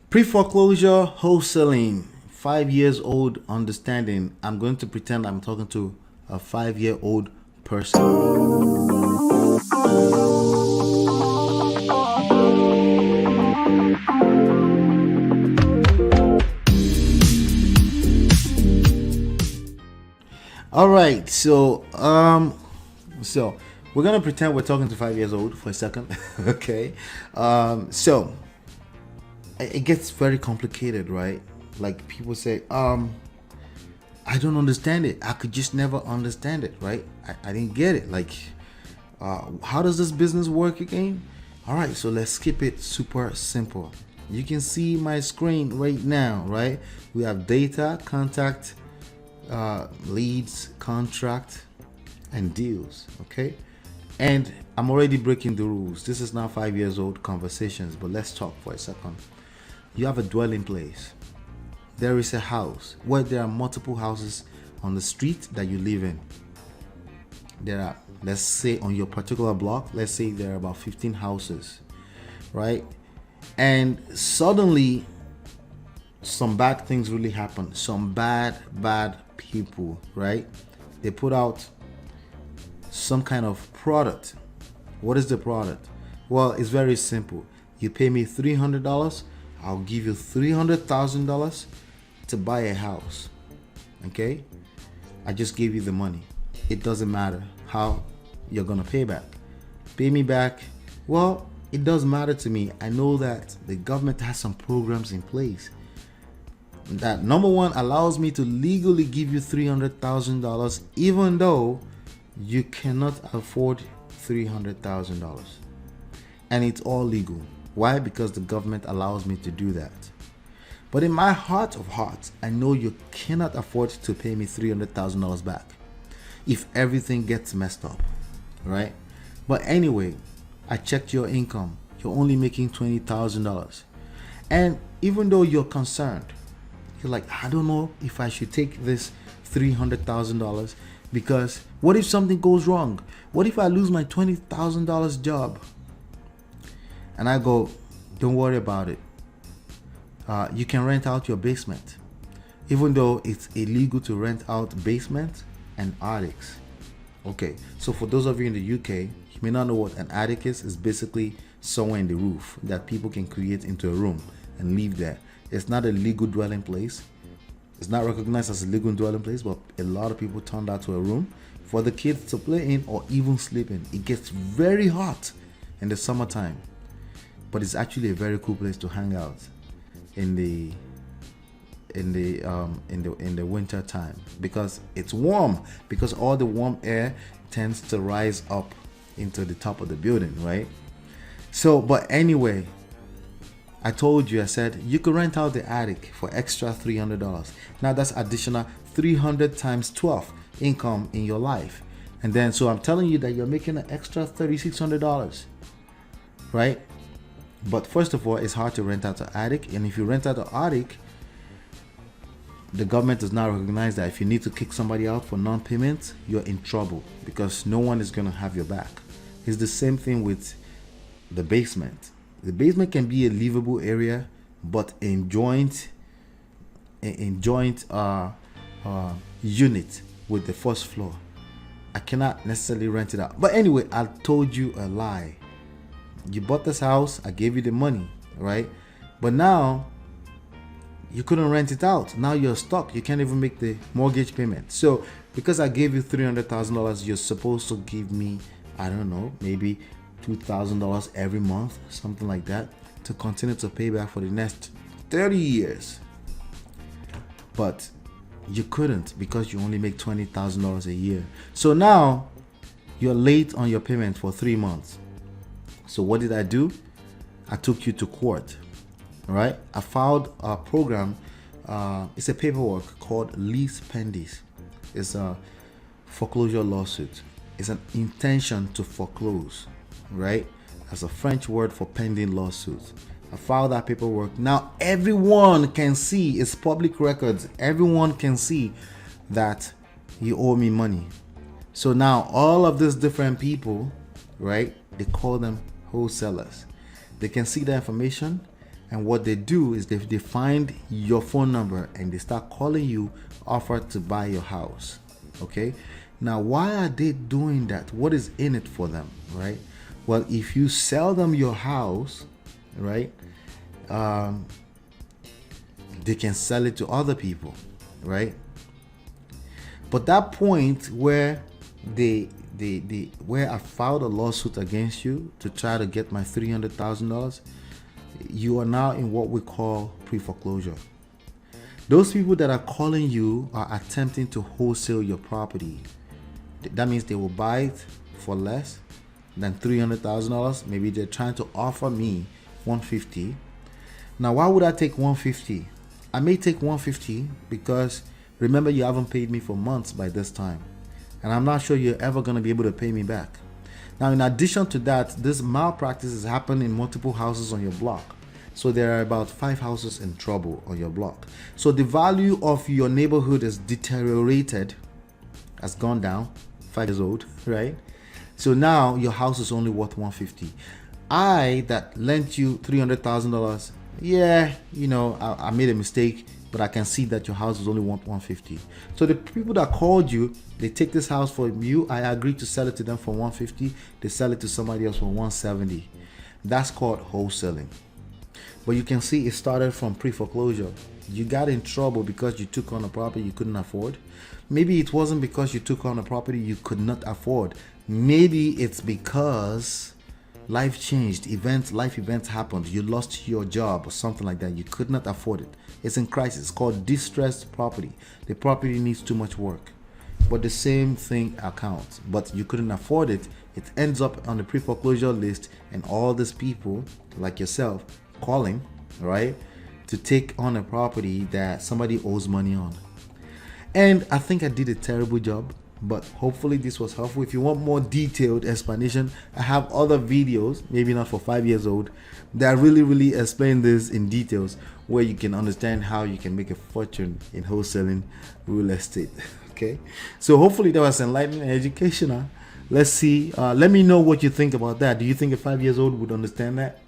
Pre-foreclosure wholesaling, 5 years old understanding. I'm going to pretend I'm talking to a 5-year-old person. All right, so we're gonna pretend we're talking to 5 years old for a second, okay? So it gets very complicated, right? Like people say, I don't understand it. I could just never understand it, right? I didn't get it. Like, how does this business work again? All right, so let's keep it super simple. You can see my screen right now, right? We have data, contact, leads, contract, and deals, okay? And I'm already breaking the rules. This is now 5 years old conversations, but let's talk for a second. You have a dwelling place. There is a house where there are multiple houses on the street that you live in. There are, let's say on your particular block, let's say there are about 15 houses, right? And suddenly some bad things really happen. Some bad people, right? They put out some kind of product. What is the product? Well, it's very simple. You pay me $300, I'll give you $300,000 to buy a house. Okay? I just gave you the money. It doesn't matter how you're gonna pay back. Pay me back. Well, it does matter to me. I know that the government has some programs in place that, number one, allows me to legally give you $300,000 even though you cannot afford $300,000. And it's all legal. Why? Because the government allows me to do that. But in my heart of hearts, I know you cannot afford to pay me $300,000 back if everything gets messed up, right? But anyway, I checked your income. You're only making $20,000. And even though you're concerned, you're like, I don't know if I should take this $300,000 because what if something goes wrong? What if I lose my $20,000 job? And I go, don't worry about it. You can rent out your basement, even though it's illegal to rent out basements and attics. Okay, so for those of you in the UK, you may not know what an attic is. It's basically somewhere in the roof that people can create into a room and live there. It's not a legal dwelling place. It's not recognized as a legal dwelling place, but a lot of people turn that to a room for the kids to play in or even sleep in. It gets very hot in the summertime, but it's actually a very cool place to hang out in the winter time because it's warm, because all the warm air tends to rise up into the top of the building, right? So, but anyway, I told you, I said you could rent out the attic for extra $300. Now that's additional 300 times 12 income in your life. And then, so I'm telling you that you're making an extra $3,600, right? But first of all, it's hard to rent out an attic. And if you rent out an attic, the government does not recognize that if you need to kick somebody out for non-payment, you're in trouble because no one is going to have your back. It's the same thing with the basement. The basement can be a livable area, but in joint unit with the first floor, I cannot necessarily rent it out. But anyway, I told you a lie. You bought this house, I gave you the money, right? But now you couldn't rent it out. Now you're stuck. You can't even make the mortgage payment. So because I gave you $300,000, you're supposed to give me, I don't know, maybe $2,000 every month, something like that, to continue to pay back for the next 30 years. But you couldn't because you only make $20,000 a year. So now you're late on your payment for 3 months. So what did I do? I took you to court, right? I filed a program. It's a paperwork called lease pendis. It's a foreclosure lawsuit. It's an intention to foreclose, right? That's a French word for pending lawsuit. I filed that paperwork. Now everyone can see, it's public records. Everyone can see that you owe me money. So now all of these different people, right? They call them wholesalers. They can see the information And what they do is they find your phone number and they start calling you, offer to buy your house. Okay. Now, why are they doing that? What is in it for them, right? Well, if you sell them your house, right, they can sell it to other people, right? But that point where where I filed a lawsuit against you to try to get my $300,000, you are now in what we call pre-foreclosure. Those people that are calling you are attempting to wholesale your property. That means they will buy it for less than $300,000. Maybe they're trying to offer me $150,000. Now, why would I take $150,000? I may take $150,000 because remember, you haven't paid me for months by this time, and I'm not sure you're ever going to be able to pay me back. Now, in addition to that, this malpractice has happened in multiple houses on your block. So there are about 5 houses in trouble on your block. So the value of your neighborhood is deteriorated, has gone down, 5 years old, right? So now your house is only worth $150,000. I that lent you $300,000, yeah, I made a mistake, but I can see that your house is only worth $150,000. So the people that called you, they take this house for you. I agree to sell it to them for $150,000. They sell it to somebody else for $170,000. That's called wholesaling. But you can see it started from pre-foreclosure. You got in trouble because you took on a property you couldn't afford. Maybe it wasn't because you took on a property you could not afford. Maybe it's because life changed, life events happened. You lost your job or something like that. You could not afford it. It's in crisis. It's called distressed property. The property needs too much work. But the same thing accounts. But you couldn't afford it. It ends up on the pre-foreclosure list, and all these people like yourself calling, right, to take on a property that somebody owes money on. And I think I did a terrible job, but hopefully this was helpful. If you want more detailed explanation, I have other videos, maybe not for 5 years old, that really explain this in details, where you can understand how you can make a fortune in wholesaling real estate. Okay, so hopefully that was enlightening and educational. Let's see. Let me know what you think about that. Do you think a 5 years old would understand that?